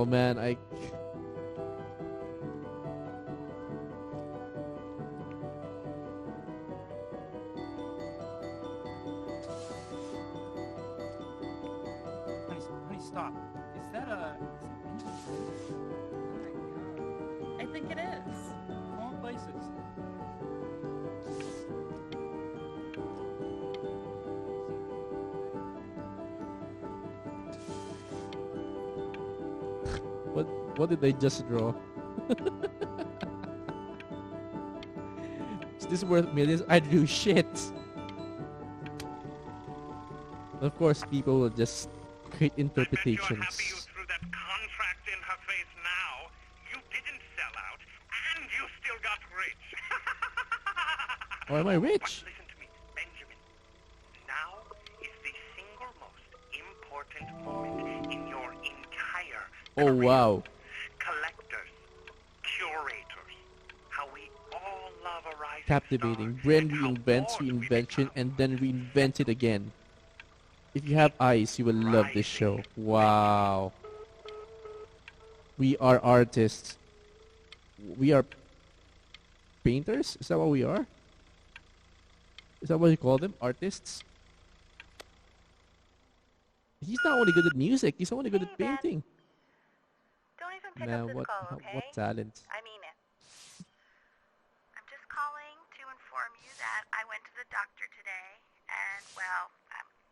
Oh man, Honey, stop. Is that Benjamin Franklin? Oh my god. I think it is. Of all places. what did I just draw? Is this worth millions? I drew shit. Of course, people will just create interpretations. I bet you're happy you threw that contract in her face now. You didn't sell out, and you still got rich. Oh, am I But rich? listen to me, Benjamin. Now is the single most important moment in your entire Oh career. wow. Collectors, curators, how we all love a rising Captivating. star, Brain and how reinvents bored we reinvention become. and then reinvents it again. If you have eyes, you will love this show. Wow. We are artists. We are painters? Is that what we are? Is that what you call them? Artists? He's not only good at music, he's only good at Hey, Ben. painting. Don't even pick Now up this what call, okay? what talent? I mean it. I'm just calling to inform you that I went to the doctor today, and well,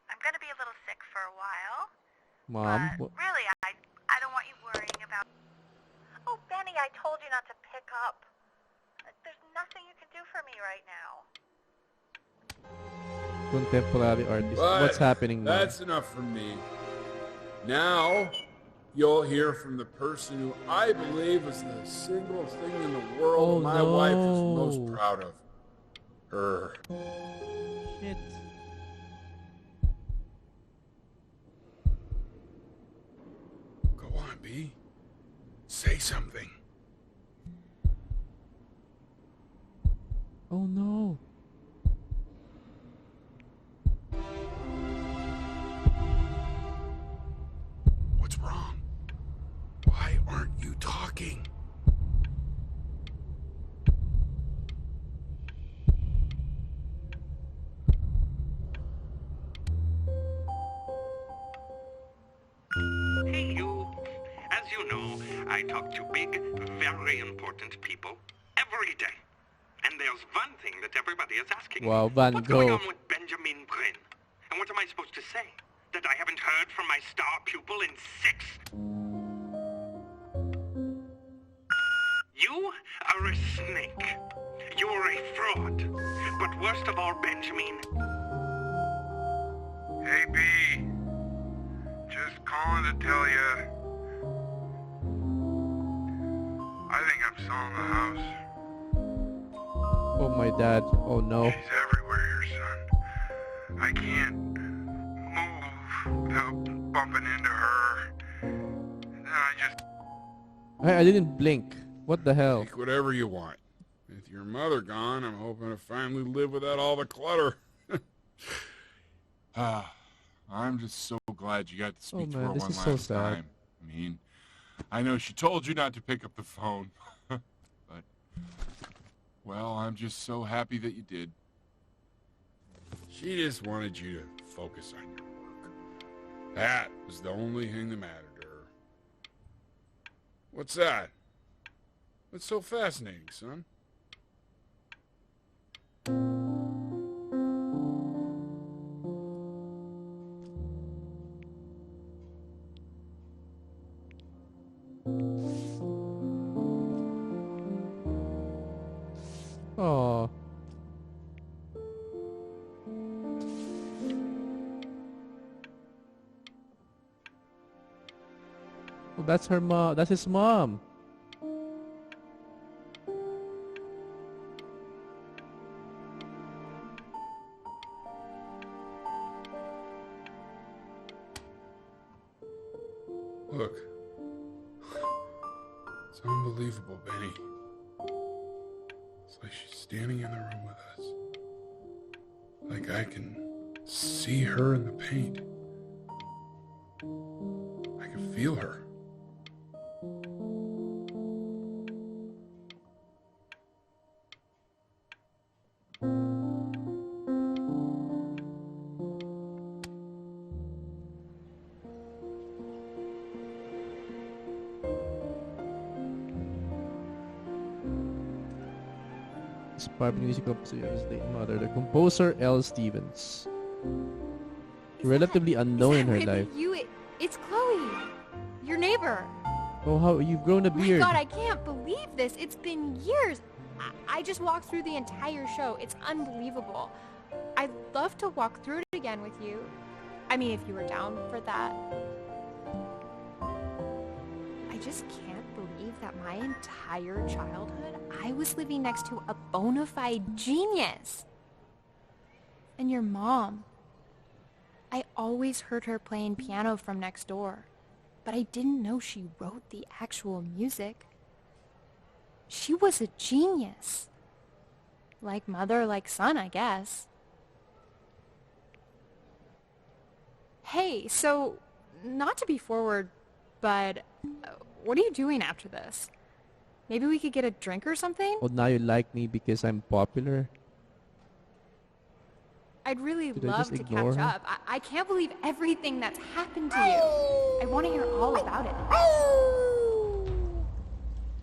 I'm gonna be a little sick for a while. Mom, But really, I don't want you worrying about. Oh, Benny, I told you not to pick up. There's nothing you can do for me right now. contemporary artist. But What's happening now? that's enough from me. Now, you'll hear from the person who I believe is the single thing in the world Oh, my wife is most no. proud of. Her. Shit. Go on, B. Say something. Oh no. What's wrong? Why aren't you talking? Hey, you. As you know, I talk to big, very important people every day. And there's one thing that everybody is asking me. Wow, Van What's going Gogh. on with Benjamin Brin? And what am I supposed to say? That I haven't heard from my star pupil in 6... You are a snake. You're a fraud. But worst of all, Benjamin... Hey, B. Just calling to tell you. I think I'm selling the house. Oh my dad. Oh no. She's everywhere here, son. I can't move without bumping into her. And I just... I didn't blink. What the hell? Take whatever you want. With your mother gone, I'm hoping to finally live without all the clutter. I'm just so glad you got to speak to man, her this one is so last sad. time. I mean, I know she told you not to pick up the phone, but, well, I'm just so happy that you did. She just wanted you to focus on your work. That was the only thing that mattered to her. What's that? What's so fascinating, son? Oh. Well, that's her mom. That's his mom. Look. It's unbelievable, Benny. It's like she's standing in the room with us. Like I can see her in the paint. I can feel her. inspired by music composition of his late mother, the composer L. Stevens. Relatively unknown in her really life. You? It's Chloe, your neighbor. Oh, how you've grown a My beard. God, I can't believe this. It's been years. I just walked through the entire show. It's unbelievable. I'd love to walk through it again with you. I mean, if you were down for that. I just can't believe that my entire childhood, I was living next to a bona fide genius. And your mom. I always heard her playing piano from next door, but I didn't know she wrote the actual music. She was a genius. Like mother, like son, I guess. Hey, so, not to be forward, but what are you doing after this? Maybe we could get a drink or something? Oh, now you like me because I'm popular? I'd really Did I love just to ignore catch her? up. I can't believe everything that's happened to you. I want to hear all about it.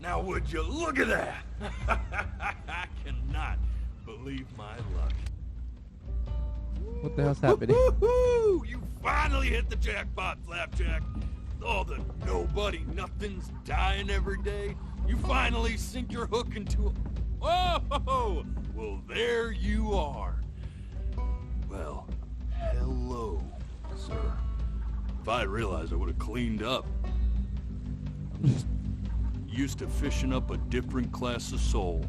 Now would you look at that? I cannot believe my luck. What the hell's happening? Woo-hoo! You finally hit the jackpot, Flapjack. All the nobody nothings dying every day. You finally sink your hook into a... Oh! Well, there you are. Well, hello, sir. If I realized, I would have cleaned up. I'm just used to fishing up a different class of soul.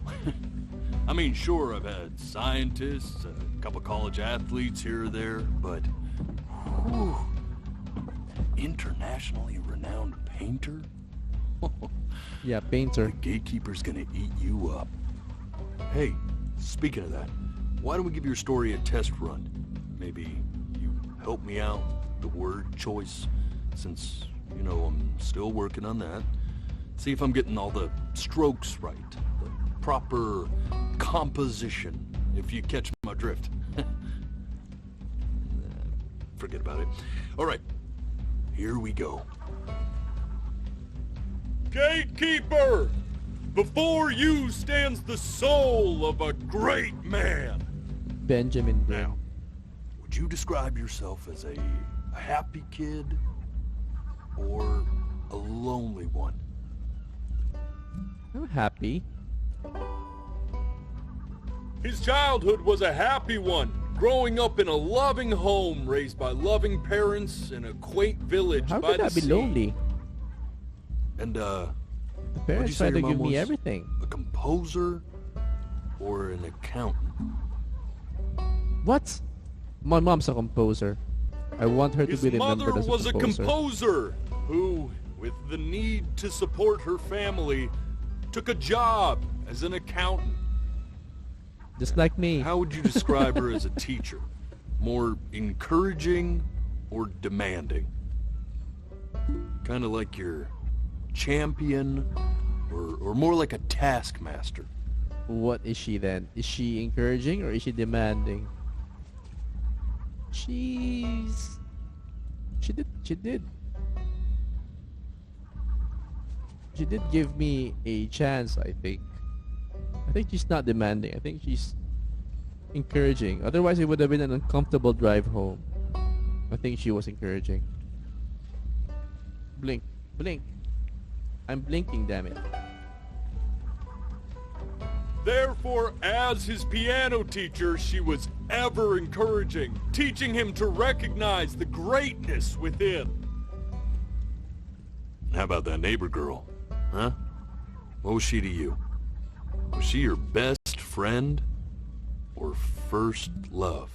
I mean, sure, I've had scientists, a couple college athletes here or there, but... Whew, internationally renowned painter? Yeah, painter. The gatekeeper's gonna eat you up. Hey, speaking of that, why don't we give your story a test run? Maybe you help me out with the word choice, since, you know, I'm still working on that. See if I'm getting all the strokes right, the proper composition, if you catch my drift. Forget about it. All right, here we go. Gatekeeper! Before you stands the soul of a great man. Benjamin Brain. Now, would you describe yourself as a happy kid or a lonely one? I'm happy. His childhood was a happy one, growing up in a loving home raised by loving parents in a quaint village How by could the that be sea. lonely? And, The what'd you parents say tried to your give mom me was? everything. A composer or an accountant? What? My mom's a composer. I want her to His be mother remembered as was a composer. a composer who, with the need to support her family, took a job as an accountant. Just like me. How would you describe her as a teacher? More encouraging or demanding? Kind of like your champion or more like a taskmaster? What is she then? Is she encouraging or is she demanding? She did give me a chance, I think. I think she's not demanding. I think she's encouraging. Otherwise it would have been an uncomfortable drive home. I think she was encouraging. Blink. Blink. I'm blinking, damn it. Therefore, as his piano teacher, she was ever encouraging, teaching him to recognize the greatness within. How about that neighbor girl? Huh? What was she to you? Was she your best friend or first love?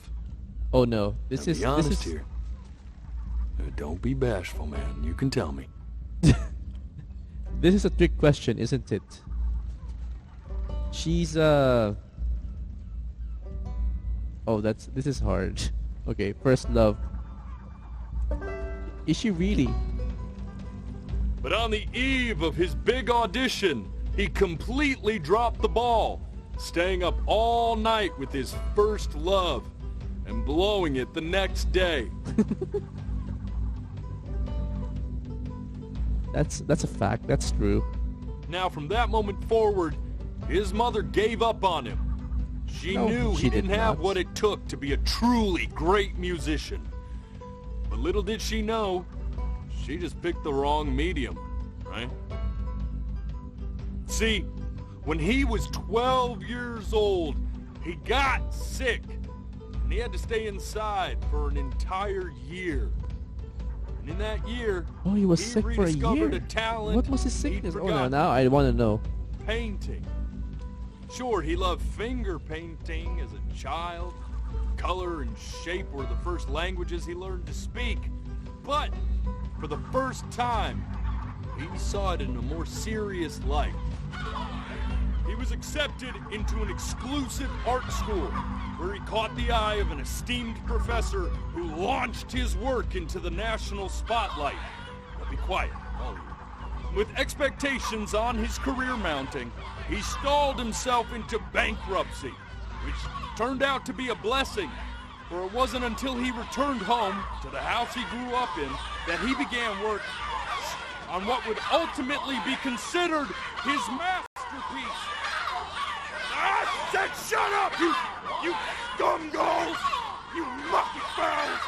Oh no. Now, This be is honest here. Don't be bashful, man. You can tell me. This is a trick question, isn't it? She's Oh, this is hard. Okay, first love. Is she really? But on the eve of his big audition, he completely dropped the ball, staying up all night with his first love and blowing it the next day. That's a fact. That's true. Now, from that moment forward, his mother gave up on him, She No, knew she he did didn't have not. what it took to be a truly great musician. But little did she know, she just picked the wrong medium, right? See, when he was 12 years old, he got sick, and he had to stay inside for an entire year. And in that year, Oh, he was he sick for a rediscovered year. a talent What was his he'd sickness? Oh, no, forgotten. now I want to know. Painting. Sure, he loved finger painting as a child. Color and shape were the first languages he learned to speak. But for the first time, he saw it in a more serious light. He was accepted into an exclusive art school where he caught the eye of an esteemed professor who launched his work into the national spotlight. Now be quiet, all of you. With expectations on his career mounting, he stalled himself into bankruptcy, which turned out to be a blessing, for it wasn't until he returned home to the house he grew up in that he began work on what would ultimately be considered his masterpiece. I said shut up, you scumballs! You lucky fowls!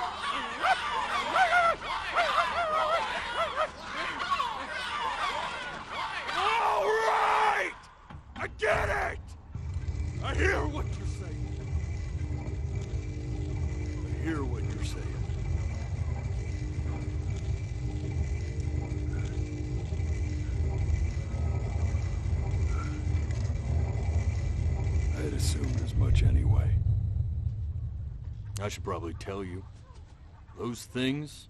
All right! I get it! I hear what you're saying. I hear what you're saying. I had assumed as much anyway. I should probably tell you, those things,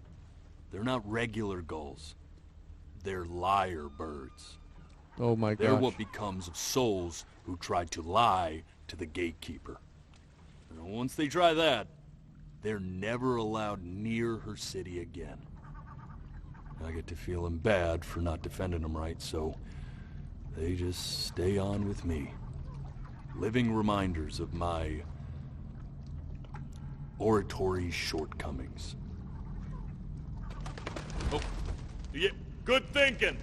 they're not regular gulls. They're lyre birds. Oh my They're gosh. what becomes of souls who tried to lie to the gatekeeper. And once they try that, they're never allowed near her city again. I get to feeling bad for not defending them right, so they just stay on with me. Living reminders of my oratory shortcomings. Oh, yeah, good thinking.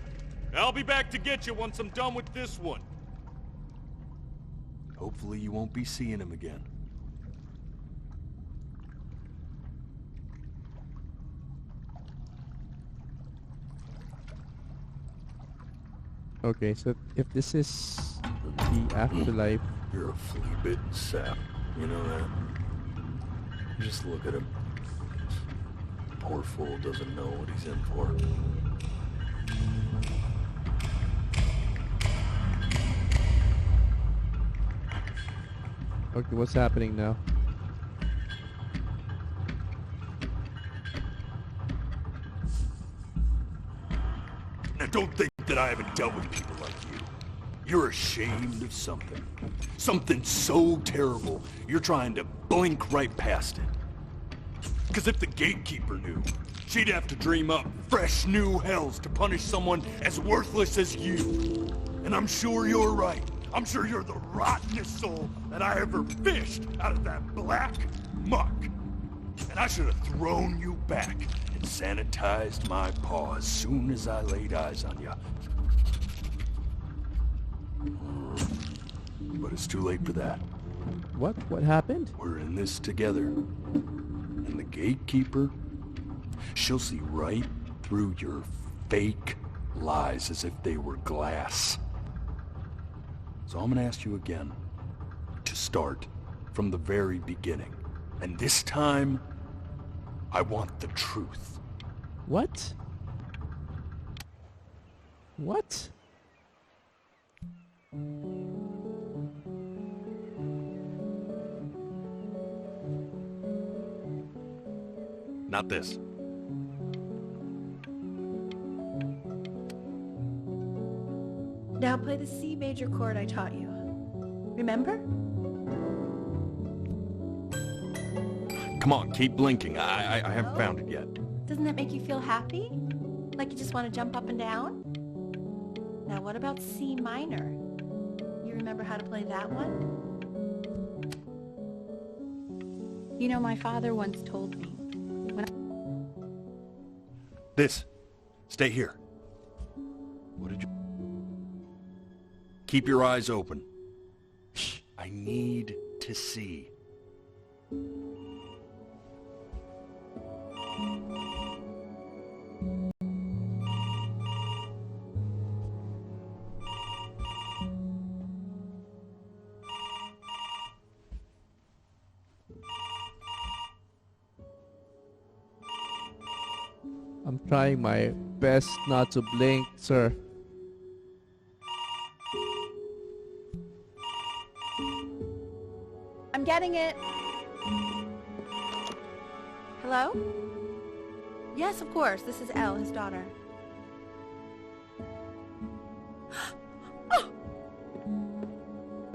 I'll be back to get you once I'm done with this one. Hopefully you won't be seeing him again. Okay, so if this is the afterlife, You're a flea-bitten sap. You know that? Just look at him. Poor fool doesn't know what he's in for. okay, what's happening now? Now don't think that I haven't dealt with people like you. You're ashamed of something. Something so terrible, you're trying to blink right past it. Because if the gatekeeper knew, she'd have to dream up fresh new hells to punish someone as worthless as you. And I'm sure you're right. I'm sure you're the rottenest soul that I ever fished out of that black muck. And I should have thrown you back and sanitized my paw as soon as I laid eyes on you. But it's too late for that. What? What happened? We're in this together. And the gatekeeper, she'll see right through your fake lies as if they were glass. So I'm gonna ask you again to start from the very beginning. And this time, I want the truth. What? What? Not this. Now play the C major chord I taught you. Remember? Come on, keep blinking. I haven't found it yet. Doesn't that make you feel happy? Like you just want to jump up and down? Now what about C minor? You remember how to play that one? You know, my father once told me, This. Stay here. What did you... Keep your eyes open. Shh. I need to see. I'm trying my best not to blink, sir. I'm getting it. Hello? Yes, of course. This is Elle, his daughter.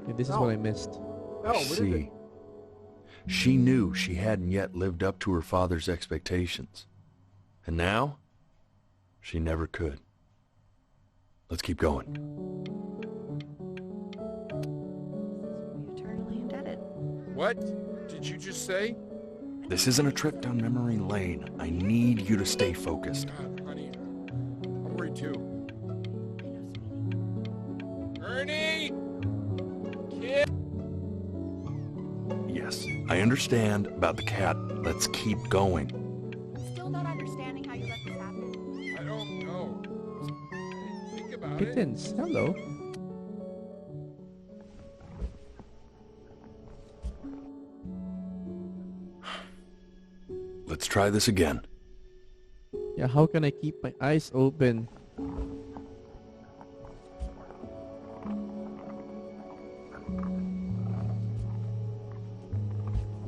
Okay, this is what I missed. Oh, what is it? See, she knew she hadn't yet lived up to her father's expectations. And now, she never could. Let's keep going. We're eternally indebted. What did you just say? This isn't a trip down memory lane. I need you to stay focused. God, honey, I'm worried too. I know, sweetie. Ernie! Kid! Yes, I understand about the cat. Let's keep going. Still not understanding how you let this happen. I don't know. Think about Kittens, hello. Let's try this again. Yeah, how can I keep my eyes open?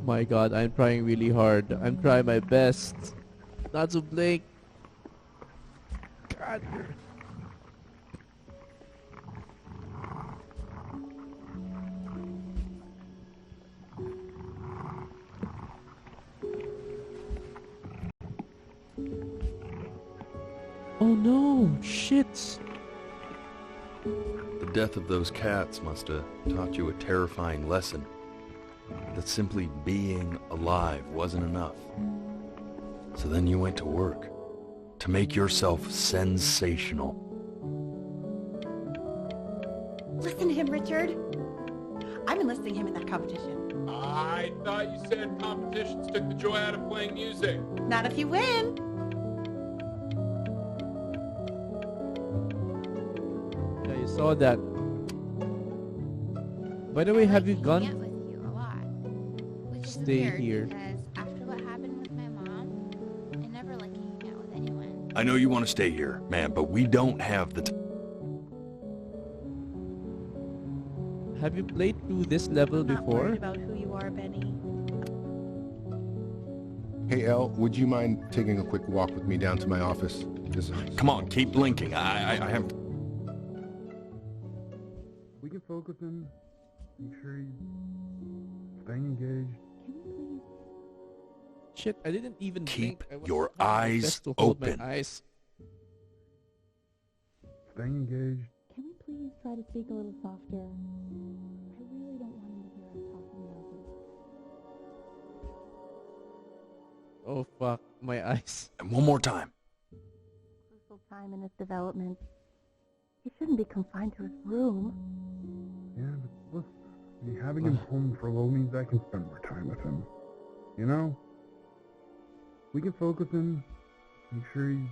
My god, I'm trying really hard. I'm trying my best not to blink. God. Oh no, shit. The death of those cats must have taught you a terrifying lesson. That simply being alive wasn't enough. So then you went to work to make yourself sensational. Listen to him, Richard. I'm enlisting him in that competition. I thought you said competitions took the joy out of playing music. Not if you win. Yeah, you saw that. By the way, have you Hanging out gone? with you a lot, which is Stay weird here. because after what happened with my mom, I never like hanging out with anyone. I know you want to stay here, man, but we don't have the time. Have you played through this level I'm not before? worried about who you are, Benny. Hey, Elle, would you mind taking a quick walk with me down to my office? Come on, keep blinking. I have... We can focus in. Make sure he's staying engaged. Shit, I didn't even Keep blink. I was your trying my eyes best to hold open. my eyes. Staying engaged. Can we please try to speak a little softer? I really don't want him to hear us talking about this. Oh fuck, my eyes. And one more time. Crucial time in his development. He shouldn't be confined to his room. Yeah, but look, I mean, having him home for low means I can spend more time with him. You know? We can focus in. Make sure he's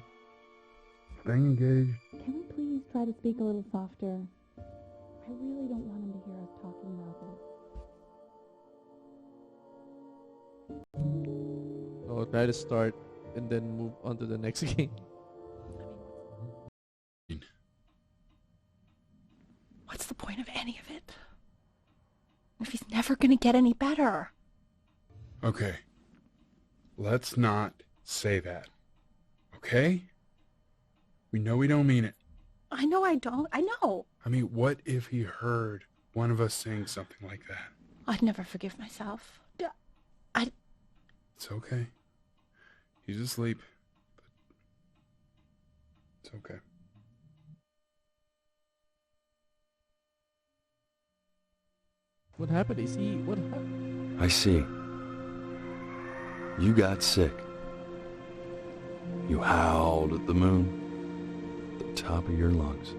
staying engaged. Can we please try to speak a little softer? I really don't want him to hear us talking about this. I'll try to start and then move on to the next game. What's the point of any of it? If he's never gonna get any better. Okay. Let's not say that. Okay? We know we don't mean it. I know I don't. I know. I mean, what if he heard one of us saying something like that? I'd never forgive myself. It's okay. He's asleep. But it's okay. What happened? Is he? What happened? I see. You got sick. You howled at the moon, at the top of your lungs.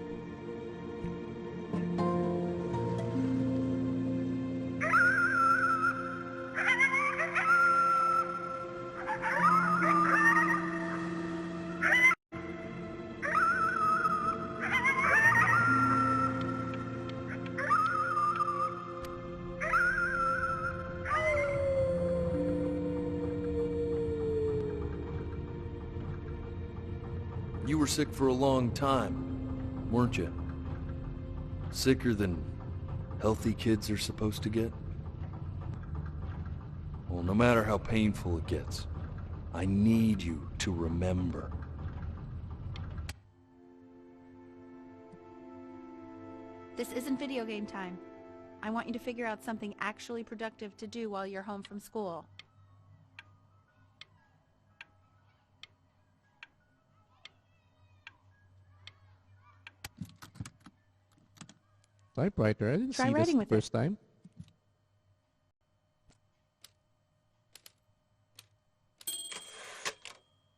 You were sick for a long time, weren't you? Sicker than healthy kids are supposed to get? Well, no matter how painful it gets, I need you to remember. This isn't video game time. I want you to figure out something actually productive to do while you're home from school. Typewriter. I didn't Try see this writing the with it. first time.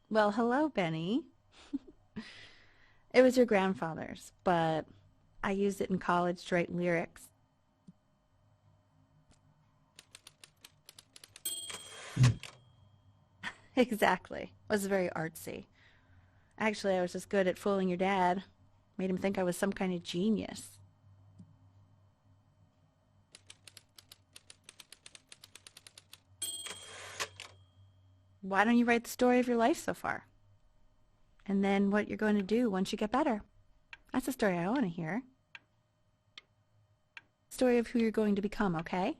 Well, hello, Benny. It was your grandfather's, but I used it in college to write lyrics. Exactly. It was very artsy. Actually, I was just good at fooling your dad. Made him think I was some kind of genius. Why don't you write the story of your life so far? And then what you're going to do once you get better. That's the story I want to hear. Story of who you're going to become, okay?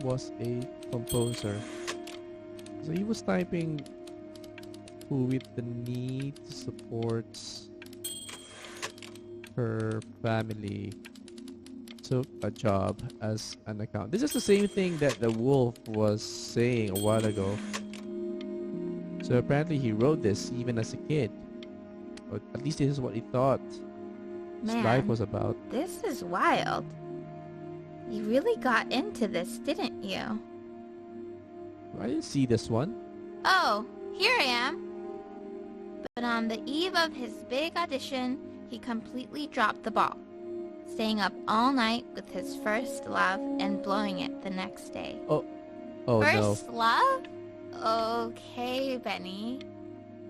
Was a composer. So he was typing who with the need supports her family took a job as an accountant. This is the same thing that the wolf was saying a while ago. So apparently he wrote this even as a kid. Or at least this is what he thought his Man, life was about. This is wild. You really got into this, didn't you? I didn't see this one. Oh, here I am. But on the eve of his big audition, he completely dropped the ball, staying up all night with his first love and blowing it the next day. Oh no. First love? Okay, Benny.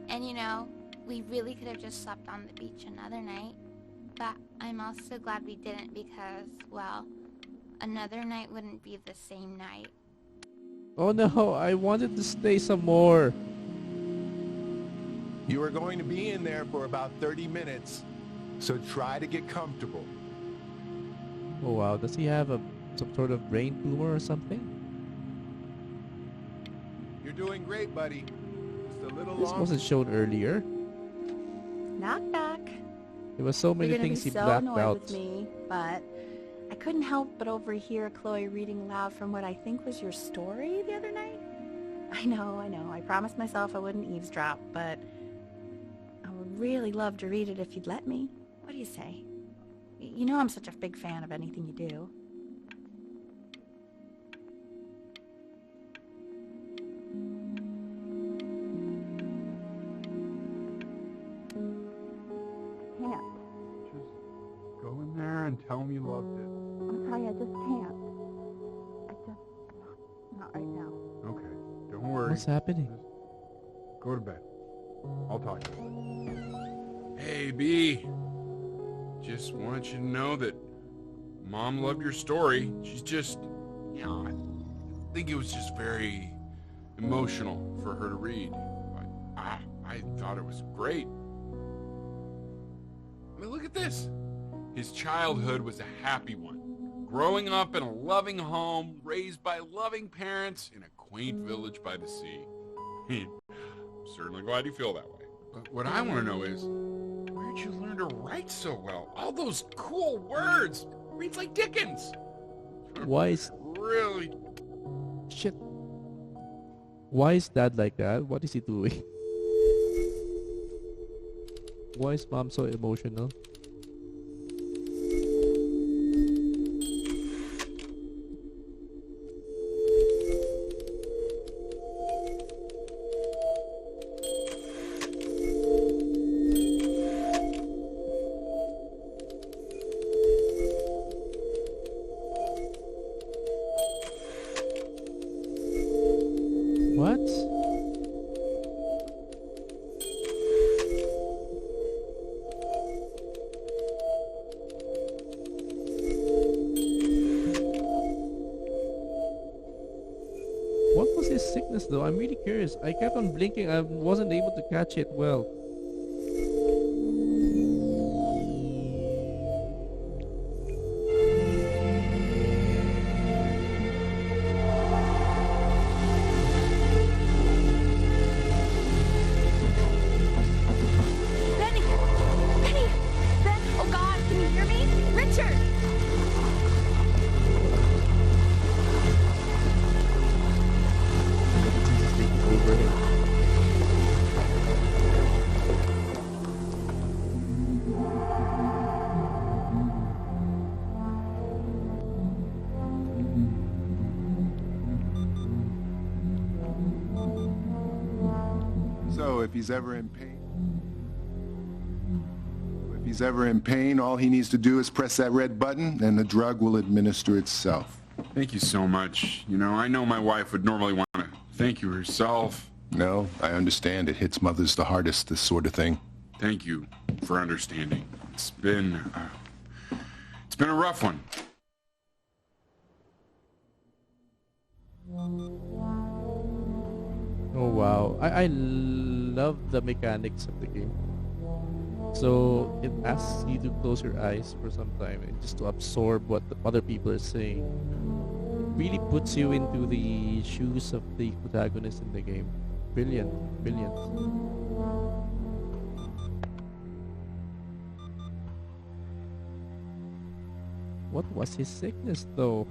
And you know, we really could have just slept on the beach another night. But I'm also glad we didn't because, well, another night wouldn't be the same night. Oh no, I wanted to stay some more. You are going to be in there for about 30 minutes, so try to get comfortable. Oh wow, does he have some sort of brain tumor or something? You're doing great, buddy. Just a little This longer. wasn't shown earlier. Knock knock. There was so many You're gonna things be he so blacked annoyed out. with me, but I couldn't help but overhear Chloe reading aloud from what I think was your story the other night. I know. I promised myself I wouldn't eavesdrop, but I would really love to read it if you'd let me. What do you say? You know I'm such a big fan of anything you do. Can't. Just go in there and tell him you loved it. I'm sorry, I just can't. Not right now. Okay, don't worry. What's happening? Just go to bed. I'll talk to you. Hey, B. Just want you to know that Mom loved your story. She's just, you know, I think it was just very emotional for her to read. I thought it was great. I mean, look at this. His childhood was a happy one. Growing up in a loving home, raised by loving parents in a quaint village by the sea. I'm certainly glad you feel that way. But what I want to know is, where'd you learn to write so well? All those cool words. Reads like Dickens. Why is Really? shit? Why is Dad like that? What is he doing? Why is Mom so emotional? though? I'm really curious. I kept on blinking. I wasn't able to catch it well. Benny! Benny! Ben! Oh God, can you hear me? Richard! Over him. So if he's ever in pain, all he needs to do is press that red button and the drug will administer itself. Thank you so much. You know, I know my wife would normally want to thank you herself. No, I understand. It hits mothers the hardest, this sort of thing. Thank you for understanding. It's been a rough one. Oh wow. I love the mechanics of the game. So it asks you to close your eyes for some time and just to absorb what the other people are saying. It really puts you into the shoes of the protagonist in the game. Brilliant, brilliant. What was his sickness though?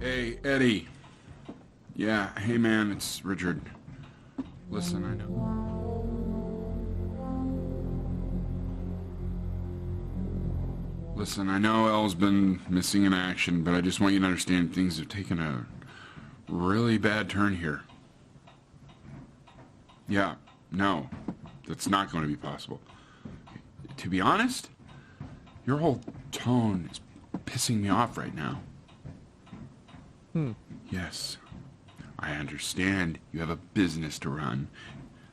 Hey, Eddie. Yeah, hey man, it's Richard. Listen, I know. Listen, I know Elle's been missing in action, but I just want you to understand things have taken a really bad turn here. Yeah, no, that's not going to be possible. To be honest, your whole tone is pissing me off right now. Yes, I understand you have a business to run.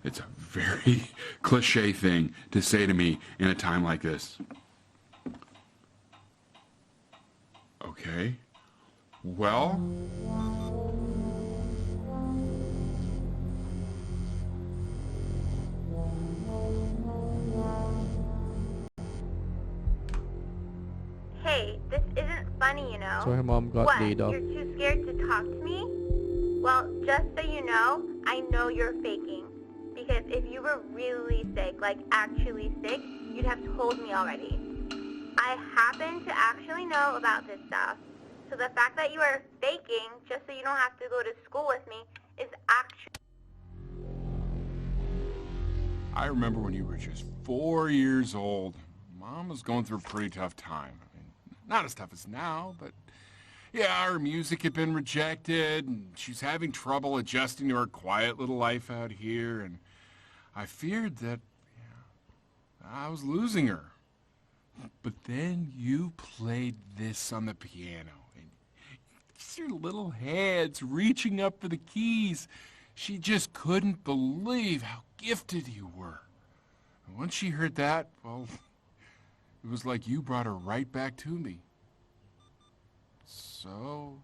It's a very cliche thing to say to me in a time like this. Okay. Well... Hey, this isn't funny, you know. So her mom got What, laid off. you're too scared to talk to me? Well, just so you know, I know you're faking. Because if you were really sick, like actually sick, you'd have told me already. I happen to actually know about this stuff. So the fact that you are faking, just so you don't have to go to school with me, is actually... I remember when you were just 4 years old. Mom was going through a pretty tough time. I mean, not as tough as now, but yeah, her music had been rejected, and she's having trouble adjusting to her quiet little life out here, and I feared that I was losing her. But then you played this on the piano, and your little hands reaching up for the keys. She just couldn't believe how gifted you were. And once she heard that, well, it was like you brought her right back to me. So,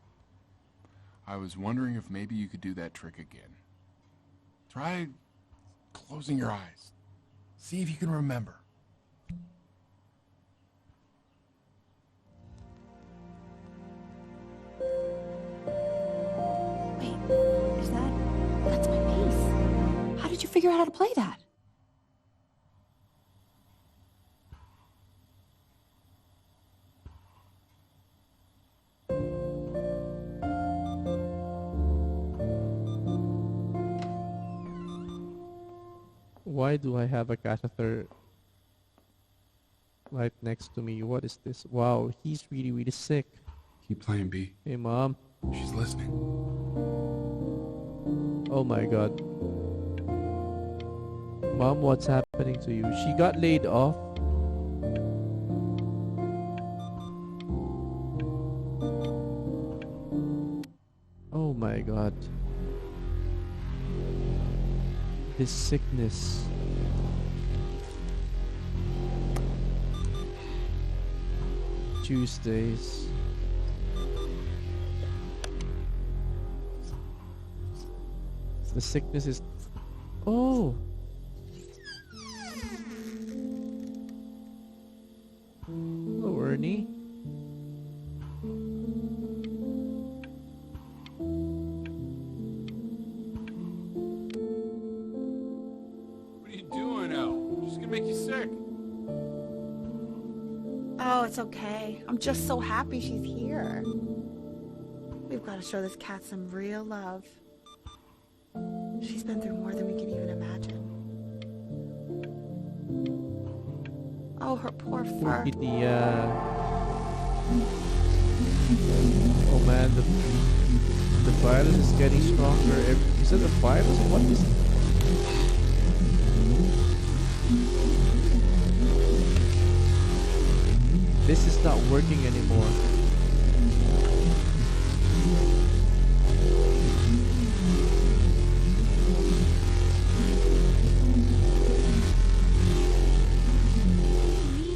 I was wondering if maybe you could do that trick again. Try closing your eyes. See if you can remember. Wait, that's my bass. How did you figure out how to play that? Why do I have a catheter right next to me? What is this? Wow, he's really, really sick. Keep playing, B. Hey, Mom. She's listening. Oh my God. Mom, what's happening to you? She got laid off. my god. His sickness. Tuesdays. The sickness is... Oh! Hello, Ernie. What are you doing, Elle? She's gonna make you sick. Oh, it's okay. I'm just so happy she's here. We've got to show this cat some real love. She's been through more than we can even imagine. Oh, her poor fur. Oh man, the virus is getting stronger. Is it a virus or what is it? This is not working anymore.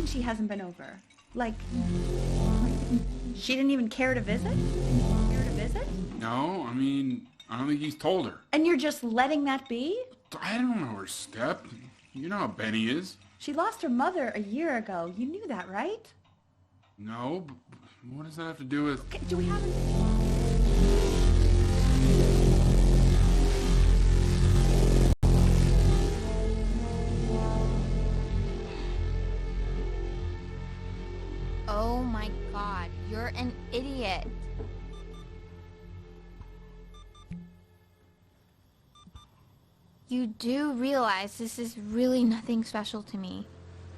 She hasn't been over. Like, she didn't even care to visit? Care to visit? No, I mean, I don't think he's told her. And you're just letting that be? I don't know her step. You know how Benny is. She lost her mother a year ago. You knew that, right? No, but what does that have to do with... Okay, do we have... Oh my god, you're an idiot. You do realize this is really nothing special to me.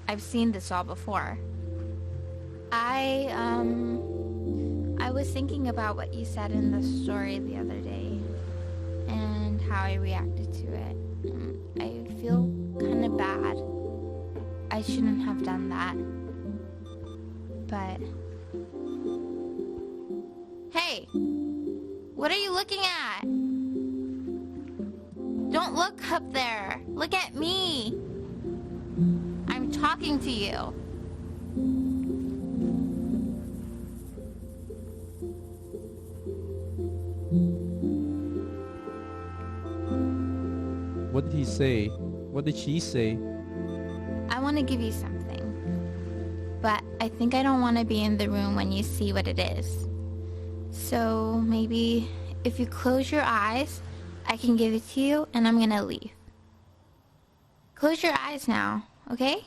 I've seen this all before. I was thinking about what you said in the story the other day and how I reacted to it. I feel kind of bad. I shouldn't have done that. But... Hey! What are you looking at? Don't look up there! Look at me! I'm talking to you. What did he say? What did she say? I want to give you something. But I think I don't want to be in the room when you see what it is. So maybe if you close your eyes, I can give it to you and I'm gonna leave. Close your eyes now, okay?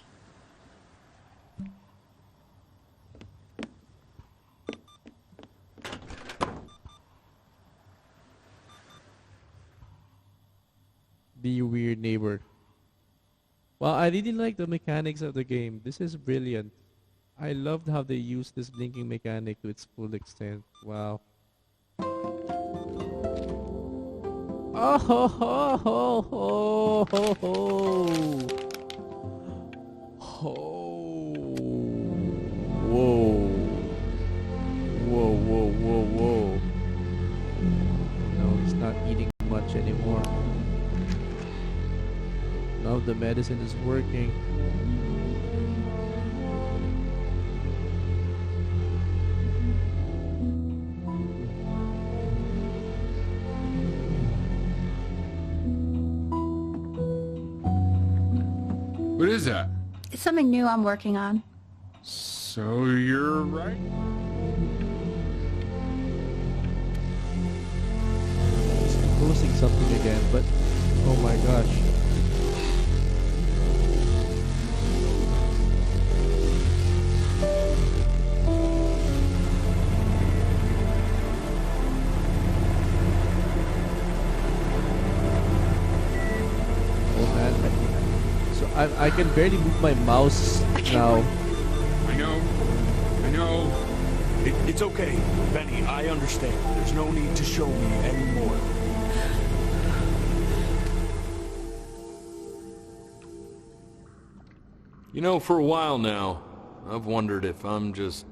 Be a weird neighbor. Well, I really like the mechanics of the game. This is brilliant. I loved how they used this blinking mechanic to its full extent. Wow. Oh ho ho ho ho ho ho. Whoa. Whoa, whoa, whoa, whoa. No, he's not eating much anymore. Now the medicine is working. What is that? It's something new I'm working on. So you're right? He's posting something again, but oh my gosh. I can barely move my mouse now. I know. It's okay, Benny, I understand. There's no need to show me anymore. You know, for a while now, I've wondered if I'm just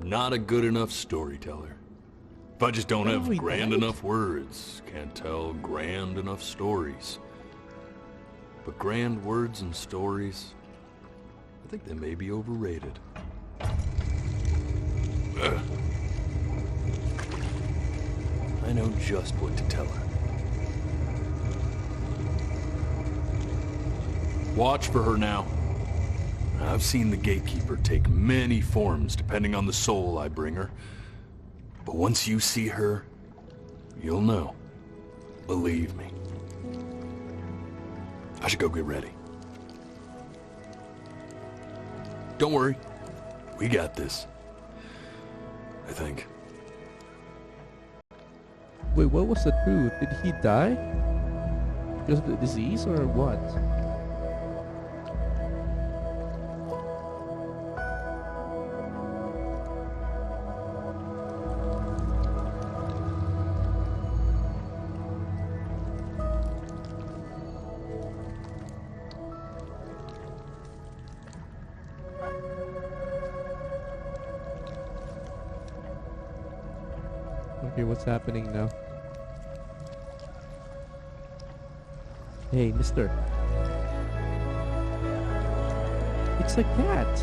not a good enough storyteller. If I just don't Oh, have he grand died? enough words, can't tell grand enough stories. But grand words and stories, I think they may be overrated. Ugh. I know just what to tell her. Watch for her now. I've seen the gatekeeper take many forms depending on the soul I bring her. But once you see her, you'll know. Believe me. I should go get ready. Don't worry. We got this. I think. Wait, what was the truth? Did he die? Because of the disease or what? Okay, what's happening now? Hey, mister. It's a cat.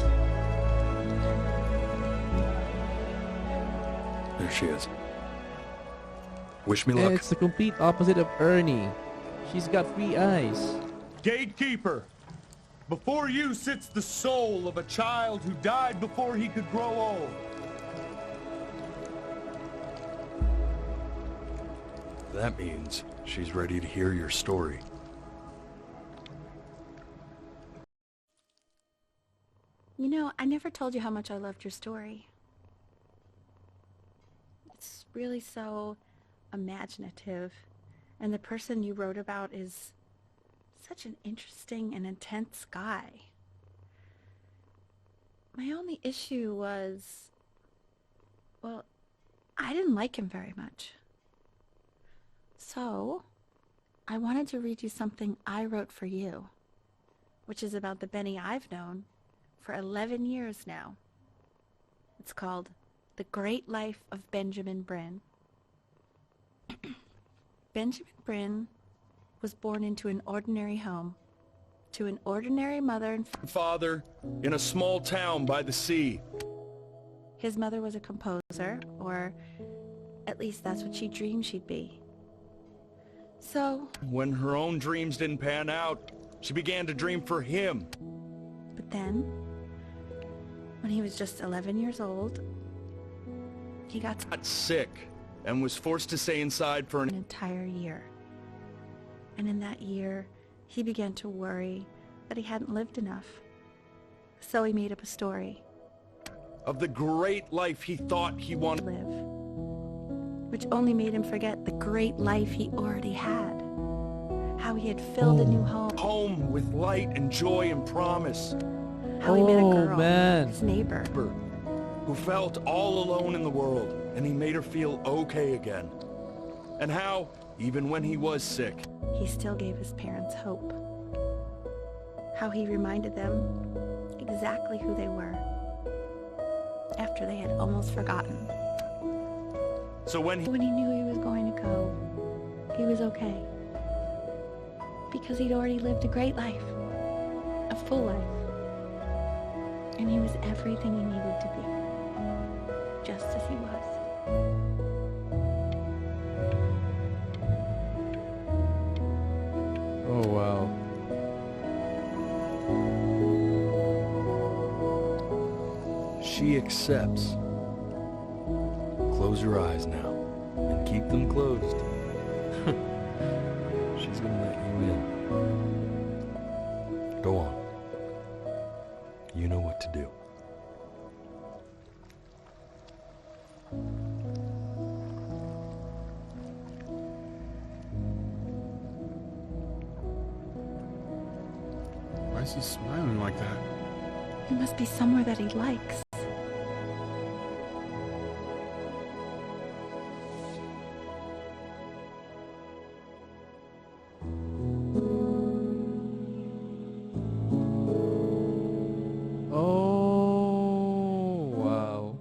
There she is. Wish me luck. It's the complete opposite of Ernie. She's got 3 eyes. Gatekeeper, before you sits the soul of a child who died before he could grow old. That means she's ready to hear your story. You know, I never told you how much I loved your story. It's really so imaginative, and the person you wrote about is such an interesting and intense guy. My only issue was, well, I didn't like him very much. So, I wanted to read you something I wrote for you, which is about the Benny I've known for 11 years now. It's called The Great Life of Benjamin Brin. Benjamin Brin was born into an ordinary home, to an ordinary mother and Father, in a small town by the sea. His mother was a composer, or at least that's what she dreamed she'd be. So, When her own dreams didn't pan out, she began to dream for him. but then, when he was just 11 years old, he got Sick and was forced to stay inside for an entire year. And in that year, he began to worry that he hadn't lived enough. So he made up a story of the great life he thought he wanted to live, which only made him forget the great life he already had. How he had filled a new home. Home with light and joy and promise. How he met a girl, man. his neighbor, who felt all alone in the world, and he made her feel okay again. And how, even when he was sick, he still gave his parents hope. How he reminded them exactly who they were after they had almost forgotten. So when he knew he was going to go, he was okay. Because he'd already lived a great life, a full life. And he was everything he needed to be, just as he was. Oh, wow. She accepts. Close your eyes now, and keep them closed. She's gonna let you in. Go on. You know what to do. Why is he smiling like that? He must be somewhere that he likes. Oh, wow.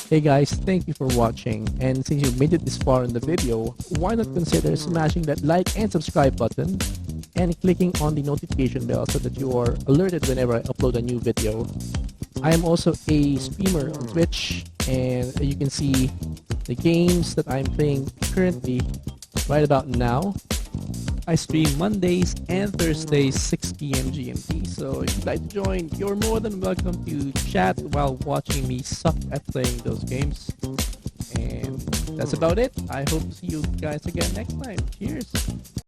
Hey guys, thank you for watching, and since you made it this far in the video, why not consider smashing that like and subscribe button and clicking on the notification bell so that you are alerted whenever I upload a new video. I am also a streamer on Twitch, and you can see the games that I'm playing currently right about now. I stream Mondays and Thursdays 6 p.m. GMT, so if you'd like to join, you're more than welcome to chat while watching me suck at playing those games. And that's about it. I hope to see you guys again next time. Cheers!